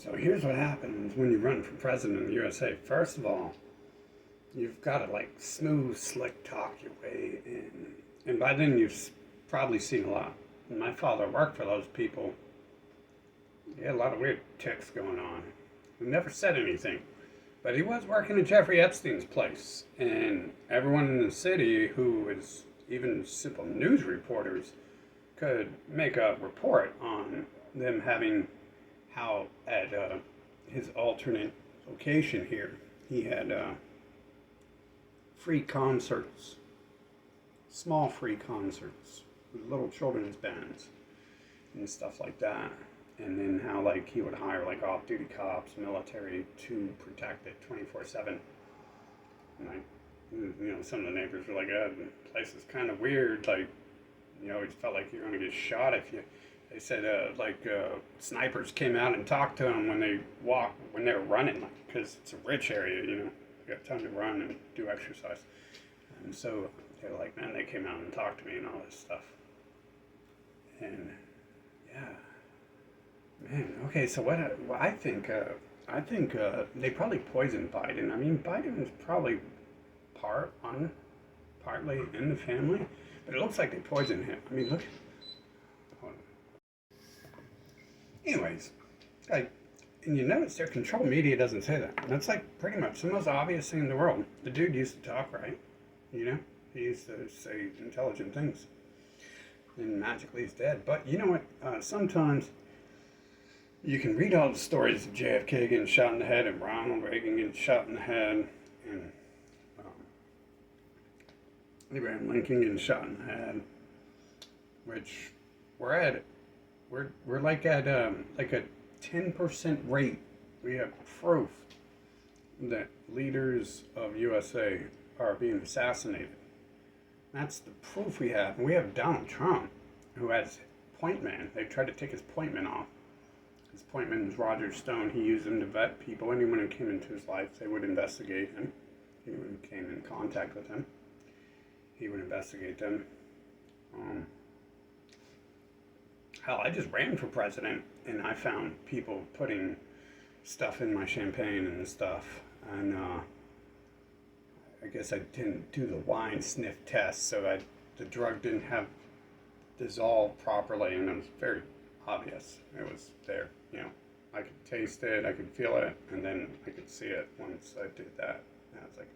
So here's what happens when you run for president of the USA. First of all, you've got to like smooth, slick talk your way in. And by then you've probably seen a lot. And my father worked for those people. He had a lot of weird tics going on. He never said anything. But he was working at Jeffrey Epstein's place. And everyone in the city who was even simple news reporters could make a report on them having how at his alternate location here, he had free concerts, small free concerts with little children's bands and stuff like that. And then how like he would hire like off-duty cops, military to protect it 24/7. And like, some of the neighbors were like, the place is kind of weird. Like, you always felt like you're going to get shot if you. They said snipers came out and talked to them when they were running, like, because it's a rich area, you got time to run and do exercise. And so they were like, man, they came out and talked to me and all this stuff. And yeah, man. Okay, so what I think they probably poisoned Biden. I mean, Biden was probably partly in the family, but it looks like they poisoned him. I mean, look. Anyways, like, and you notice their control media doesn't say that. That's like pretty much the most obvious thing in the world. The dude used to talk, right? He used to say intelligent things. And magically he's dead. But you know what? Sometimes you can read all the stories of JFK getting shot in the head and Ronald Reagan getting shot in the head and Abraham Lincoln getting shot in the head, which we're like at like a 10% rate. We have proof that leaders of USA are being assassinated. That's the proof we have. And we have Donald Trump, who has point man. They tried to take his point man off. His point man was Roger Stone. He used him to vet people. Anyone who came into his life, they would investigate him. Anyone who came in contact with him, he would investigate them. Hell, I just ran for president, and I found people putting stuff in my champagne and stuff. And I guess I didn't do the wine sniff test, so the drug didn't have dissolved properly, and it was very obvious. It was there, I could taste it, I could feel it, and then I could see it once I did that. And I was like,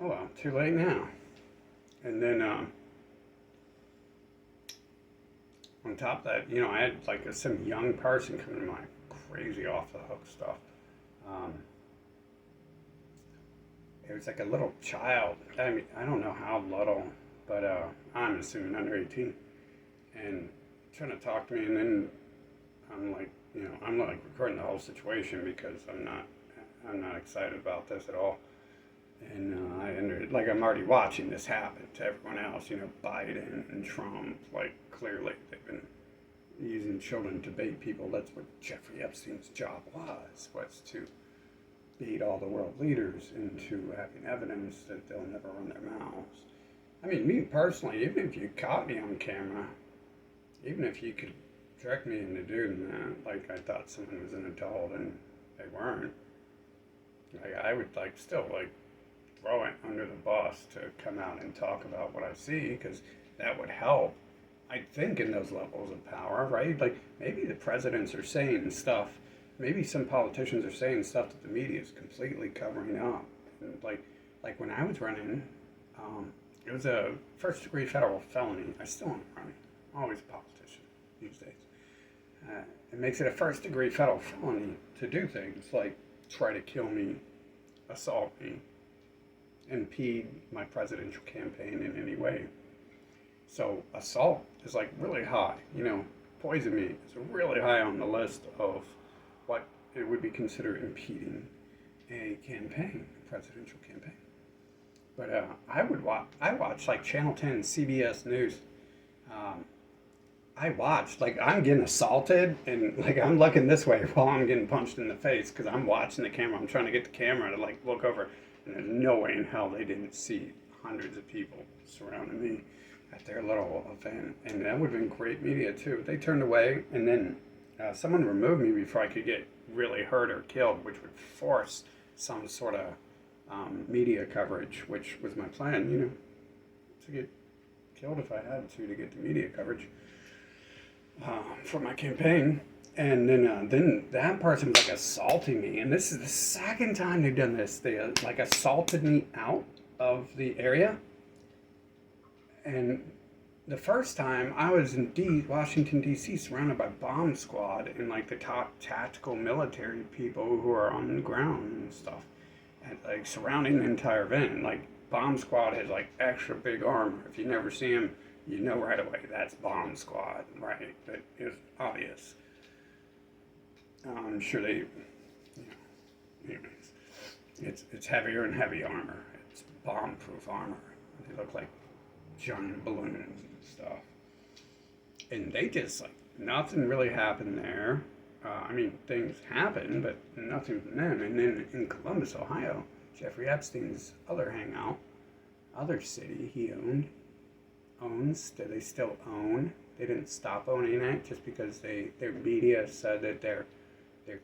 oh well, too late now. And then on top of that, I had like some young person come to my crazy off the hook stuff. It was like a little child. I mean, I don't know how little, but I'm assuming under 18, and trying to talk to me, and then I'm like, I'm like recording the whole situation because I'm not excited about this at all. And I ended like I'm already watching this happen to everyone else. Biden and Trump, like clearly they've been using children to bait people. That's what Jeffrey Epstein's job was to bait all the world leaders into having evidence that they'll never run their mouths. I mean, me personally, even if you caught me on camera, even if you could trick me into doing that, like I thought someone was an adult and they weren't, like I would like still like throw it under the bus to come out and talk about what I see, because that would help, I think, in those levels of power, right? Like maybe the presidents are saying stuff, maybe some politicians are saying stuff that the media is completely covering up. And like when I was running, it was a first-degree federal felony. I still am running. I'm always a politician these days. It makes it a first-degree federal felony to do things like try to kill me, assault me, impede my presidential campaign in any way. So assault is like really high. Poison me is really high on the list of what it would be considered impeding a campaign, a presidential campaign. But I watched like Channel 10, CBS News. I watched, like I'm getting assaulted and like I'm looking this way while I'm getting punched in the face because I'm watching the camera. I'm trying to get the camera to like look over, and there's no way in hell they didn't see hundreds of people surrounding me at their little event. And that would have been great media too. They turned away, and then someone remove me before I could get really hurt or killed, which would force some sort of media coverage, which was my plan, to get killed if I had to get the media coverage for my campaign. And then that person was like assaulting me, and this is the second time they've done this. They like assaulted me out of the area, and the first time I was in Washington D.C. surrounded by bomb squad and like the top tactical military people who are on the ground and stuff, and like surrounding the entire event. And, like bomb squad has like extra big armor. If you never see them, you know right away that's bomb squad, right? But it's obvious. I'm sure they, anyways, it's heavier and heavy armor. It's bomb-proof armor. They look like giant balloons and stuff. And they just, like, nothing really happened there. Things happened, but nothing from them. And then in Columbus, Ohio, Jeffrey Epstein's other hangout, other city he owns, that they still own. They didn't stop owning it just because their media said that their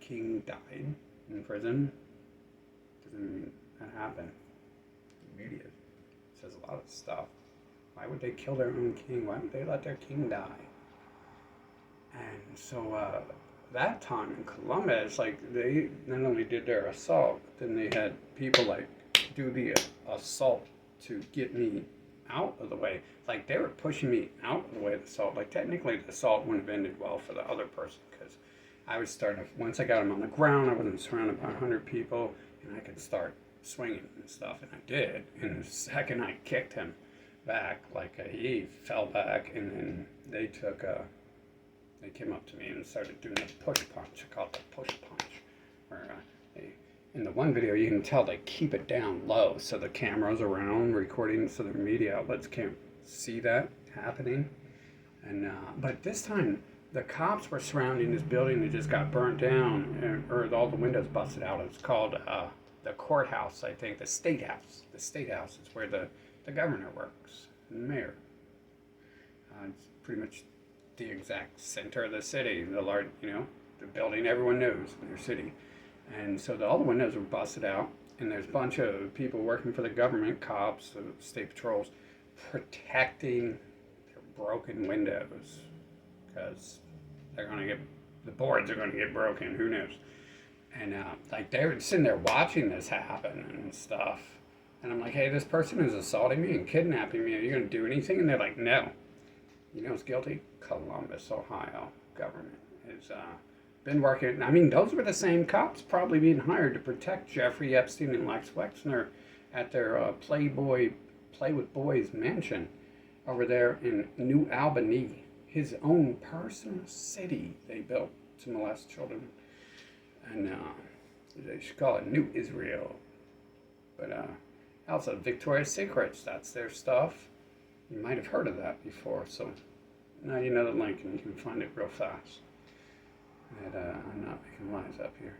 king died in prison. Doesn't mean that happened. The media says a lot of stuff. Why would they kill their own king? Why would they let their king die? And so that time in Columbus, like they not only did their assault, but then they had people like do the assault to get me out of the way. Like they were pushing me out of the way of the assault. Like technically the assault wouldn't have ended well for the other person because I was starting to, once I got him on the ground, I wasn't surrounded by 100 people, and I could start swinging and stuff, and I did. And the second I kicked him back, he fell back, and then they came up to me and started doing the push punch. I call it the push punch, where in the one video you can tell they keep it down low, so the cameras around recording, so the media outlets can't see that happening. And but this time, the cops were surrounding this building that just got burnt down, or all the windows busted out. It's called the courthouse, I think, the state house. The state house is where the governor works, and the mayor. It's pretty much the exact center of the city, the large, the building everyone knows in their city. And so all the windows were busted out, and there's a bunch of people working for the government, cops, state patrols, protecting their broken windows. Because the boards are going to get broken, who knows. And they were sitting there watching this happen and stuff. And I'm like, hey, this person is assaulting me and kidnapping me. Are you going to do anything? And they're like, no. You know who's guilty? Columbus, Ohio government has been working. Those were the same cops probably being hired to protect Jeffrey Epstein and Lex Wexner at their Play with Boys mansion over there in New Albany. His own personal city they built to molest children. And they should call it New Israel. But also Victoria's Secrets, that's their stuff. You might have heard of that before, so now you know the link and you can find it real fast. And I'm not making lies up here.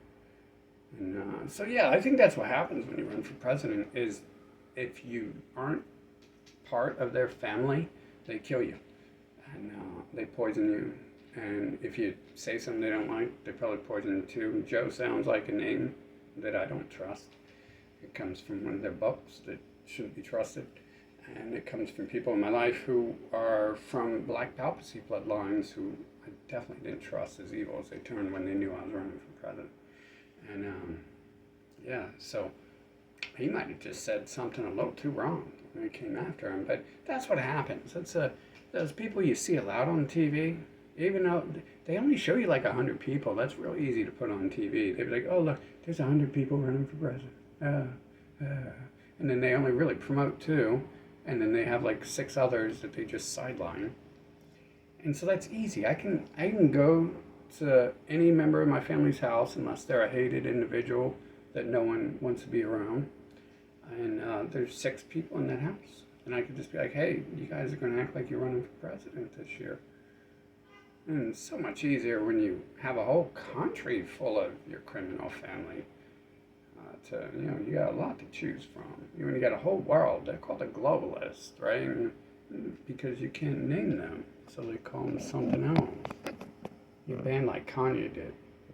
And so yeah, I think that's what happens when you run for president, is if you aren't part of their family, they kill you. And they poison you. And if you say something they don't like, they probably poison you too. Joe sounds like a name that I don't trust. It comes from one of their books that shouldn't be trusted. And it comes from people in my life who are from Black Papacy bloodlines who I definitely didn't trust as evil as they turned when they knew I was running for president. And so he might have just said something a little too wrong when I came after him. But that's what happens. It's those people you see a lot on TV, even though they only show you like 100 people. That's real easy to put on TV. They'd be like, oh, look, there's 100 people running for president. And then they only really promote 2. And then they have like 6 others that they just sideline. And so that's easy. I can go to any member of my family's house, unless they're a hated individual that no one wants to be around. And there's 6 people in that house. And I could just be like, hey, you guys are going to act like you're running for president this year. And it's so much easier when you have a whole country full of your criminal family. You got a lot to choose from. When you got a whole world, they're called a globalist, right? Because you can't name them, so they call them something else. You ban like Kanye did.